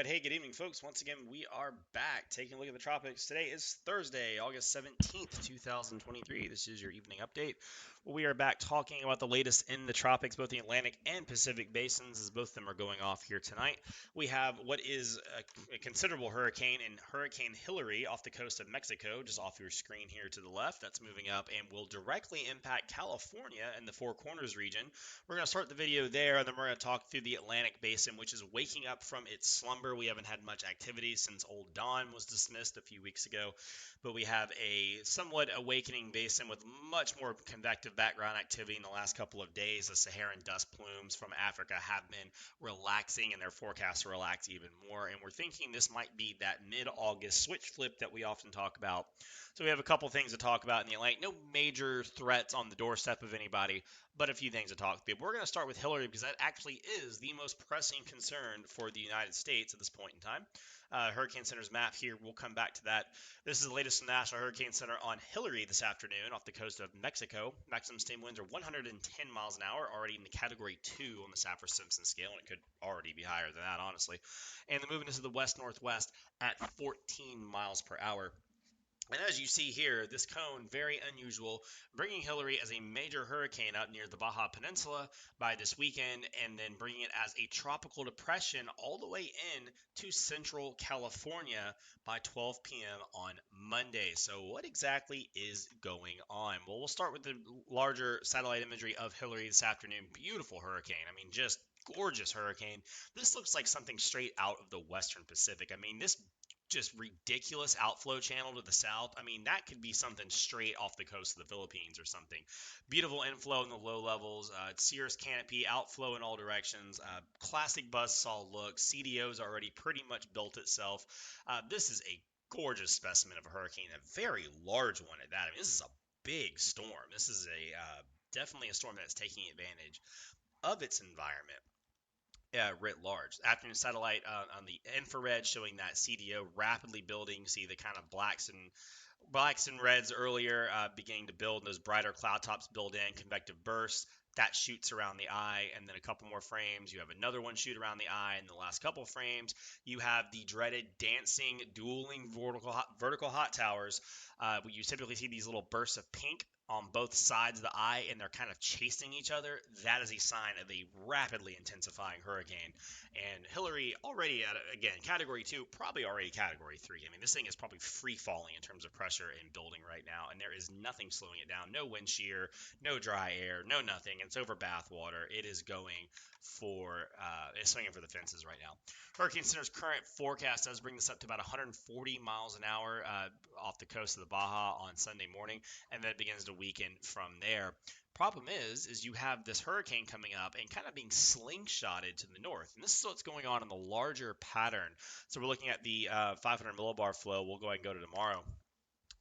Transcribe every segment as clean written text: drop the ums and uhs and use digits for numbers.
right, hey, good evening, folks. Once again, we are back taking a look at the tropics. Today is Thursday, August 17th, 2023. This is your evening update. We are back talking about the latest in the tropics, both the Atlantic and Pacific basins, as both of them are going off here tonight. We have what is a considerable hurricane in Hurricane Hilary off the coast of Mexico, just off your screen here to the left. That's moving up and will directly impact California and the Four Corners region. We're going to start the video there, and then we're going to talk through the Atlantic basin, which is waking up from its slumber. We haven't had much activity since Old Dawn was dismissed a few weeks ago, but we have a somewhat awakening basin with much more convective background activity in the last couple of days. The Saharan dust plumes from Africa have been relaxing, and their forecasts will relax even more, and we're thinking this might be that mid-August switch flip that we often talk about. So we have a couple things to talk about in the Atlantic. No major threats on the doorstep of anybody, but a few things to talk about. We're going to start with Hilary because that actually is the most pressing concern for the United States at this point in time. Hurricane Center's map here, we'll come back to that. This is the latest from the National Hurricane Center on Hilary this afternoon off the coast of Mexico. Maximum steam winds are 110 miles an hour, already in the category 2 on the Saffir-Simpson scale, and it could already be higher than that, honestly. And the movement is to the west-northwest at 14 miles per hour. And as you see here, this cone, very unusual, bringing Hilary as a major hurricane out near the Baja Peninsula by this weekend, and then bringing it as a tropical depression all the way in to central California by 12 p.m. on Monday. So what exactly is going on? Well, we'll start with the larger satellite imagery of Hilary this afternoon. Beautiful hurricane. I mean, just gorgeous hurricane. This looks like something straight out of the Western Pacific. I mean, this just ridiculous outflow channel to the south. I mean, that could be something straight off the coast of the Philippines or something. Beautiful inflow in the low levels. Cirrus canopy, outflow in all directions. Classic buzzsaw look. CDO's already pretty much built itself. This is a gorgeous specimen of a hurricane, a very large one at that. I mean, this is a big storm. This is definitely a storm that's taking advantage of its environment. Writ large. Afternoon satellite on the infrared showing that CDO rapidly building. You see the kind of blacks and reds earlier beginning to build. Those brighter cloud tops build in convective bursts. That shoots around the eye, and then a couple more frames. You have another one shoot around the eye, and the last couple of frames, you have the dreaded dancing, dueling vertical hot towers. You typically see these little bursts of pink on both sides of the eye, and they're kind of chasing each other. That is a sign of a rapidly intensifying hurricane. And Hilary already at, again, category 2, probably already category 3. I mean, this thing is probably free falling in terms of pressure and building right now, and there is nothing slowing it down. No wind shear, no dry air, no nothing. It's over bathwater. It is going it's swinging for the fences right now. Hurricane Center's current forecast does bring this up to about 140 miles an hour off the coast of the Baja on Sunday morning, and then it begins to weaken from there. Problem is you have this hurricane coming up and kind of being slingshotted to the north, and this is what's going on in the larger pattern. So we're looking at the 500 millibar flow. We'll go ahead and go to tomorrow.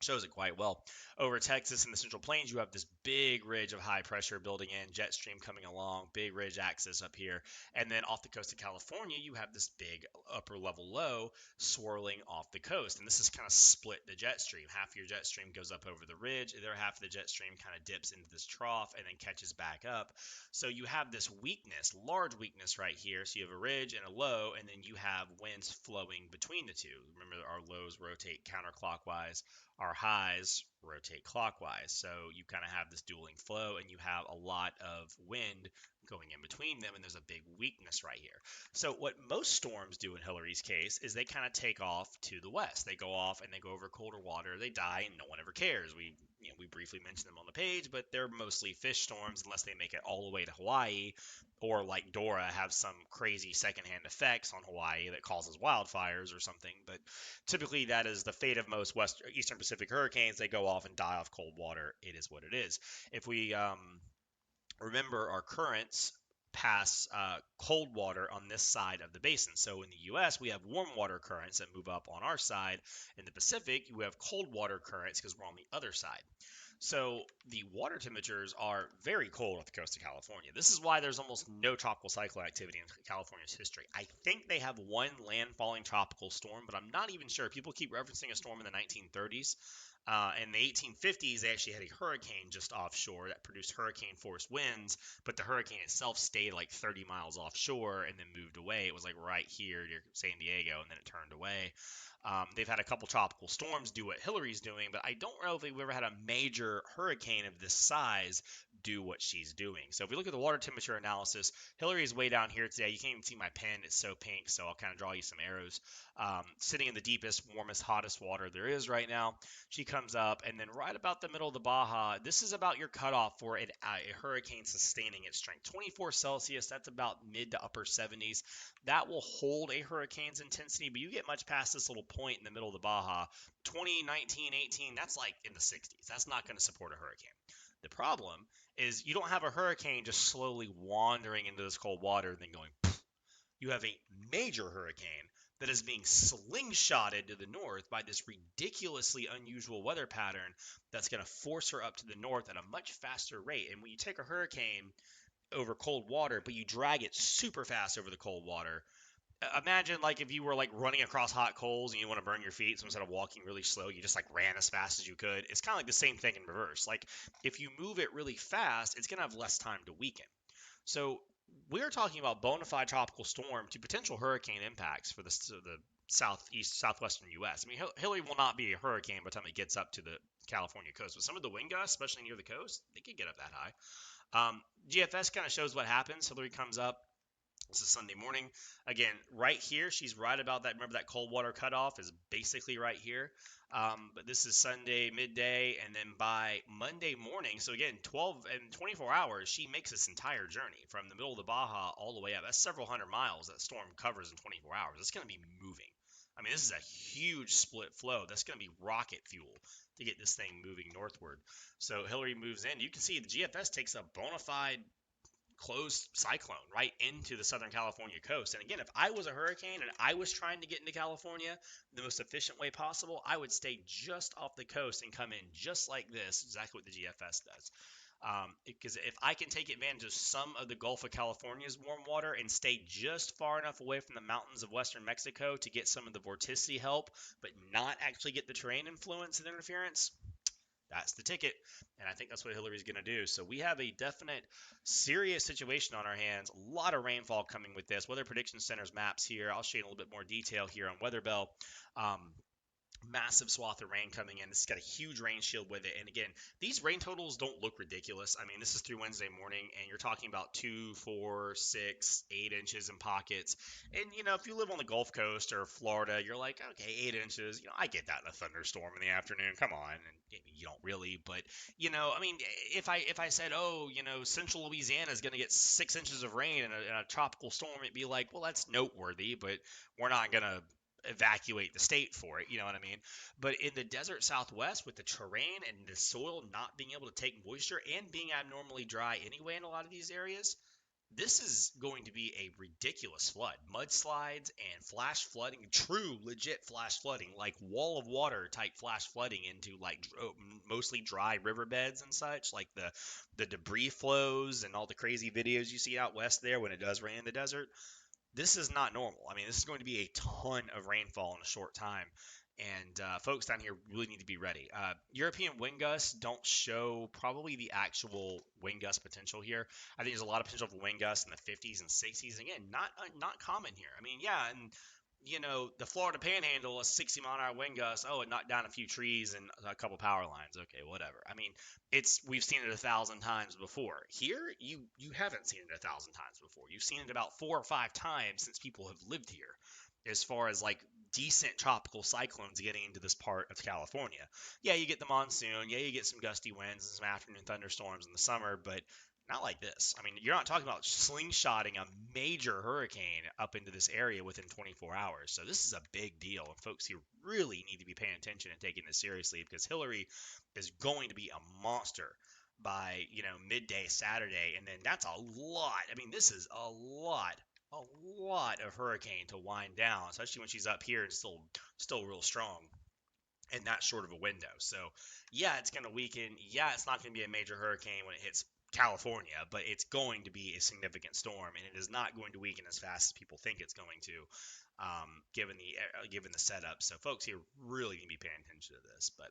Shows it quite well. Over Texas and the Central Plains, you have this big ridge of high pressure building in, jet stream coming along, big ridge axis up here. And then off the coast of California, you have this big upper level low swirling off the coast. And this is kind of split the jet stream. Half of your jet stream goes up over the ridge, the other half of the jet stream kind of dips into this trough and then catches back up. So you have this weakness, large weakness right here. So you have a ridge and a low, and then you have winds flowing between the two. Remember, our lows rotate counterclockwise. Our highs rotate clockwise. So you kind of have this dueling flow, and you have a lot of wind going in between them, and there's a big weakness right here. So what most storms do in Hilary's case is they kind of take off to the west. They go off and they go over colder water. They die, and no one ever cares. We briefly mentioned them on the page, but they're mostly fish storms unless they make it all the way to Hawaii, or like Dora have some crazy secondhand effects on Hawaii that causes wildfires or something. But typically that is the fate of most Eastern Pacific hurricanes. They go off and die off cold water. It is what it is. If we remember, our currents pass cold water on this side of the basin. So in the U.S., we have warm water currents that move up on our side. In the Pacific, you have cold water currents because we're on the other side. So the water temperatures are very cold off the coast of California. This is why there's almost no tropical cyclone activity in California's history. I think they have one landfalling tropical storm, but I'm not even sure. People keep referencing a storm in the 1930s. In the 1850s, they actually had a hurricane just offshore that produced hurricane force winds, but the hurricane itself stayed like 30 miles offshore and then moved away. It was like right here near San Diego, and then it turned away. They've had a couple tropical storms do what Hilary's doing, but I don't know if they've ever had a major hurricane of this size do what she's doing. So if we look at the water temperature analysis, Hilary is way down here today. You can't even see my pen. It's so pink, so I'll kind of draw you some arrows. Sitting in the deepest, warmest, hottest water there is right now. She comes up, and then right about the middle of the Baja, this is about your cutoff for a hurricane sustaining its strength. 24 Celsius, that's about mid to upper 70s. That will hold a hurricane's intensity, but you get much past this little point in the middle of the Baja, 20, 19, 18, that's like in the 60s. That's not going to support a hurricane. The problem is you don't have a hurricane just slowly wandering into this cold water and then going, poof. You have a major hurricane that is being slingshotted to the north by this ridiculously unusual weather pattern that's going to force her up to the north at a much faster rate. And when you take a hurricane over cold water, but you drag it super fast over the cold water, imagine like if you were like running across hot coals and you want to burn your feet, so instead of walking really slow, you just like ran as fast as you could. It's kind of like the same thing in reverse. Like if you move it really fast, it's going to have less time to weaken. So we're talking about bona fide tropical storm to potential hurricane impacts for the southeast, southwestern U.S. I mean, Hillary will not be a hurricane by the time it gets up to the California coast, but some of the wind gusts, especially near the coast, they could get up that high. GFS kind of shows what happens. Hillary comes up. This is Sunday morning. Again, right here, she's right about that. Remember that cold water cutoff is basically right here. But this is Sunday midday, and then by Monday morning, so again, 12 and 24 hours, she makes this entire journey from the middle of the Baja all the way up. That's several hundred miles that storm covers in 24 hours. It's going to be moving. I mean, this is a huge split flow. That's going to be rocket fuel to get this thing moving northward. So Hillary moves in. You can see the GFS takes a bona fide closed cyclone right into the Southern California coast. And again, if I was a hurricane and I was trying to get into California the most efficient way possible, I would stay just off the coast and come in just like this, exactly what the GFS does. Because if I can take advantage of some of the Gulf of California's warm water and stay just far enough away from the mountains of western Mexico to get some of the vorticity help, but not actually get the terrain influence and interference, that's the ticket, and I think that's what Hillary's going to do. So we have a definite serious situation on our hands. A lot of rainfall coming with this. Weather Prediction Center's maps here. I'll show you a little bit more detail here on Weather Bell. Massive swath of rain coming in. This has got a huge rain shield with it. And again, these rain totals don't look ridiculous. I mean, this is through Wednesday morning, and you're talking about 2, 4, 6, 8 inches in pockets. And, you know, if you live on the Gulf Coast or Florida, you're like, okay, 8 inches. You know, I get that in a thunderstorm in the afternoon. Come on. And you don't really. But, you know, I mean, if I said, oh, you know, central Louisiana is going to get 6 inches of rain in a tropical storm, it'd be like, well, that's noteworthy, but we're not going to evacuate the state for it, you know what I mean? But in the desert Southwest, with the terrain and the soil not being able to take moisture and being abnormally dry anyway in a lot of these areas, this is going to be a ridiculous flood. Mudslides and flash flooding, true legit flash flooding, like wall of water type flash flooding into like mostly dry riverbeds and such, like the debris flows and all the crazy videos you see out west there when it does rain in the desert. This is not normal. I mean, this is going to be a ton of rainfall in a short time. And folks down here really need to be ready. European wind gusts don't show probably the actual wind gust potential here. I think there's a lot of potential for wind gusts in the 50s and 60s. Again, not common here. I mean, yeah, and you know, the Florida Panhandle, a 60-mile-an-hour wind gust. Oh, it knocked down a few trees and a couple power lines. Okay, whatever. I mean, we've seen it 1,000 times before. Here, you haven't seen it 1,000 times before. You've seen it about 4 or 5 times since people have lived here, as far as like decent tropical cyclones getting into this part of California. Yeah, you get the monsoon. Yeah, you get some gusty winds and some afternoon thunderstorms in the summer, but not like this. I mean, you're not talking about slingshotting a major hurricane up into this area within 24 hours. So this is a big deal, and folks here really need to be paying attention and taking this seriously, because Hillary is going to be a monster by, you know, midday Saturday, and then that's a lot. I mean, this is a lot of hurricane to wind down, especially when she's up here and still real strong in that short of a window. So yeah, it's going to weaken. Yeah, it's not going to be a major hurricane when it hits California, but it's going to be a significant storm, and it is not going to weaken as fast as people think it's going to. given the setup. So folks here really need to be paying attention to this. But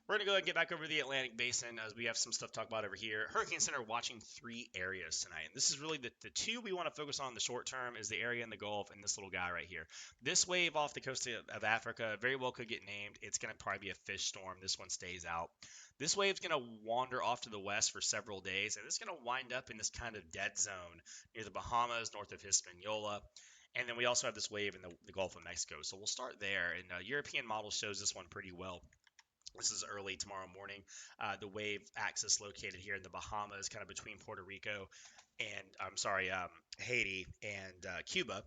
we're going to go ahead and get back over to the Atlantic Basin as we have some stuff to talk about over here. Hurricane Center watching 3 areas tonight. And this is really the 2 we want to focus on in the short term is the area in the Gulf and this little guy right here. This wave off the coast of Africa very well could get named. It's going to probably be a fish storm. This one stays out. This wave's going to wander off to the west for several days, and it's going to wind up in this kind of dead zone near the Bahamas, north of Hispaniola. And then we also have this wave in the Gulf of Mexico. So we'll start there. And European model shows this one pretty well. This is early tomorrow morning. The wave axis located here in the Bahamas, kind of between Puerto Rico and Haiti and Cuba,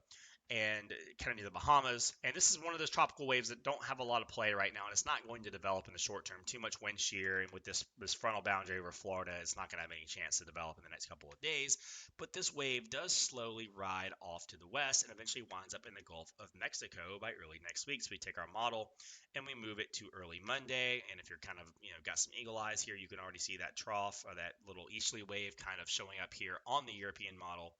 and kind of near the Bahamas. And this is one of those tropical waves that don't have a lot of play right now, and it's not going to develop in the short term. Too much wind shear, and with this frontal boundary over Florida, it's not going to have any chance to develop in the next couple of days. But this wave does slowly ride off to the west and eventually winds up in the Gulf of Mexico by early next week. So we take our model and we move it to early Monday. And if you're kind of, got some eagle eyes here, you can already see that trough or that little easterly wave kind of showing up here on the European model.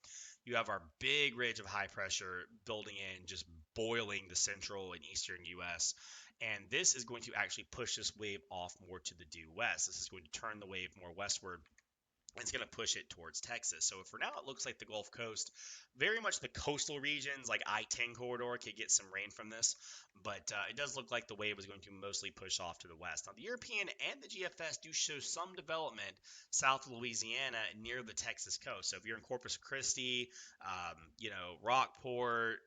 You have our big ridge of high pressure building in, just boiling the central and eastern U.S. And this is going to actually push this wave off more to the due west. This is going to turn the wave more westward. It's going to push it towards Texas. So for now, it looks like the Gulf Coast, very much the coastal regions like I-10 corridor could get some rain from this, but it does look like the wave is going to mostly push off to the west. Now, the European and the GFS do show some development south of Louisiana near the Texas coast. So if you're in Corpus Christi, Rockport,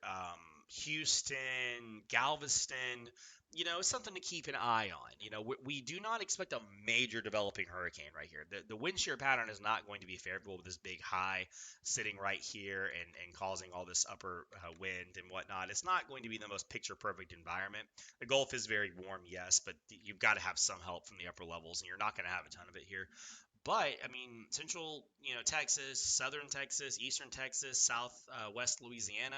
Houston, Galveston, it's something to keep an eye on. We do not expect a major developing hurricane right here. The wind shear pattern is not going to be favorable with this big high sitting right here and causing all this upper wind and whatnot. It's not going to be the most picture perfect environment. The Gulf is very warm, yes, but you've got to have some help from the upper levels, and you're not going to have a ton of it here. But I mean, central, Texas, southern Texas, eastern Texas, west Louisiana,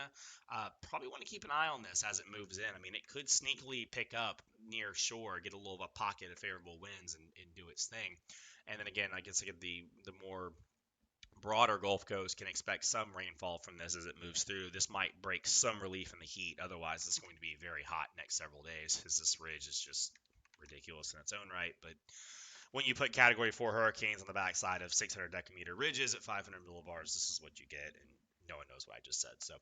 probably want to keep an eye on this as it moves in. I mean, it could sneakily pick up near shore, get a little of a pocket of favorable winds, and do its thing. And then again, I guess the more broader Gulf Coast can expect some rainfall from this as it moves through. This might break some relief in the heat. Otherwise, it's going to be very hot next several days, because this ridge is just ridiculous in its own right. But when you put Category 4 hurricanes on the backside of 600 decameter ridges at 500 millibars, this is what you get, and no one knows what I just said. So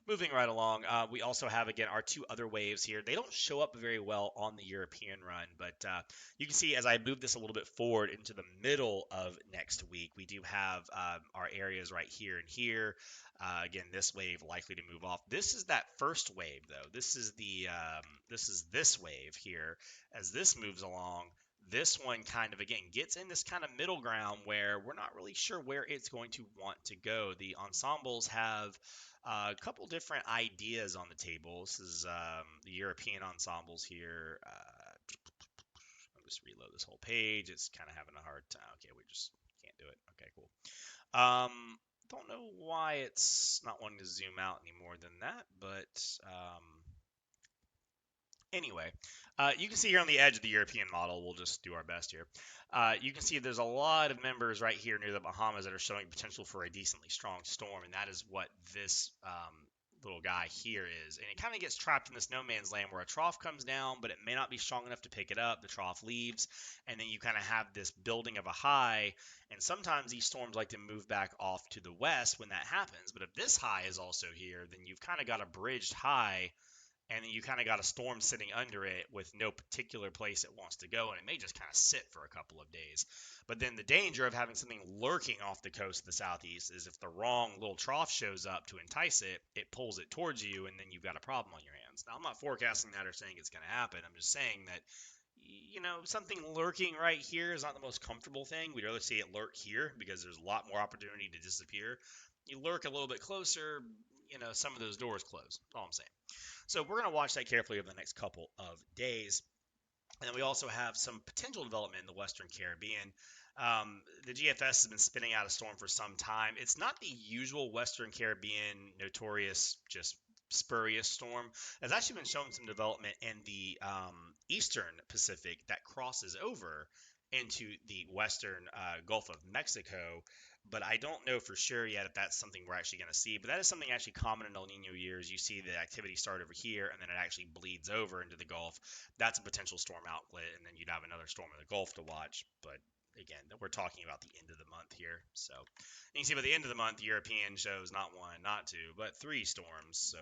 moving right along, we also have, again, our 2 other waves here. They don't show up very well on the European run, but you can see as I move this a little bit forward into the middle of next week, we do have our areas right here and here. Again, this wave likely to move off. This is that first wave, though. This is this wave here. As this moves along, this one kind of, again, gets in this kind of middle ground where we're not really sure where it's going to want to go. The ensembles have a couple different ideas on the table. This is the European ensembles here. I'll just reload this whole page. It's kind of having a hard time. Okay, we just can't do it. Okay, cool. Don't know why it's not wanting to zoom out any more than that, but anyway, you can see here on the edge of the European model, we'll just do our best here. You can see there's a lot of members right here near the Bahamas that are showing potential for a decently strong storm, and that is what this little guy here is. And it kind of gets trapped in this no man's land where a trough comes down, but it may not be strong enough to pick it up. The trough leaves, and then you kind of have this building of a high, and sometimes these storms like to move back off to the west when that happens. But if this high is also here, then you've kind of got a bridged high, and then you kind of got a storm sitting under it with no particular place it wants to go, and it may just kind of sit for a couple of days. But then the danger of having something lurking off the coast of the southeast is if the wrong little trough shows up to entice it, it pulls it towards you, and then you've got a problem on your hands. Now, I'm not forecasting that or saying it's going to happen. I'm just saying that, something lurking right here is not the most comfortable thing. We'd rather see it lurk here because there's a lot more opportunity to disappear. You lurk a little bit closer, some of those doors close. That's all I'm saying. So we're going to watch that carefully over the next couple of days. And then we also have some potential development in the Western Caribbean. The GFS has been spinning out a storm for some time. It's not the usual Western Caribbean notorious just spurious storm. It's actually been showing some development in the Eastern Pacific that crosses over into the Western Gulf of Mexico but I don't know for sure yet if that's something we're actually going to see. But that is something actually common in El Nino years. You see the activity start over here, and then it actually bleeds over into the Gulf. That's a potential storm outlet, and then you'd have another storm in the Gulf to watch. But again, we're talking about the end of the month here. So you can see by the end of the month, the European shows not one, not two, but three storms. So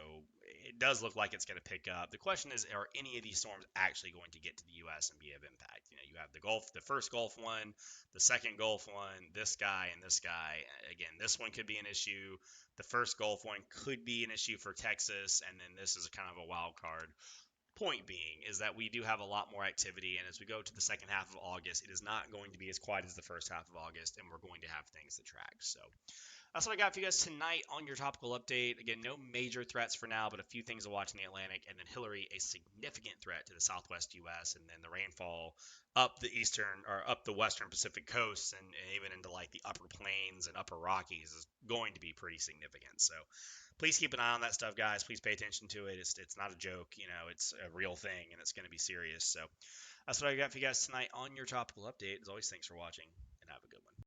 it does look like it's going to pick up. The question is, are any of these storms actually going to get to the U.S. and be of impact? You know, you have the Gulf, the first Gulf one, the second Gulf one, this guy, and this guy. Again, this one could be an issue. The first Gulf one could be an issue for Texas, and then this is kind of a wild card. Point being is that we do have a lot more activity, and as we go to the second half of August, it is not going to be as quiet as the first half of August, and we're going to have things to track. So that's what I got for you guys tonight on your topical update. Again, no major threats for now, but a few things to watch in the Atlantic, and then Hilary, a significant threat to the southwest U.S., and then the rainfall up the eastern or up the western Pacific coast and even into like the upper plains and upper Rockies is going to be pretty significant. So please keep an eye on that stuff, guys. Please pay attention to it. It's not a joke, you know, it's a real thing and it's going to be serious. So that's what I got for you guys tonight on your topical update. As always, thanks for watching.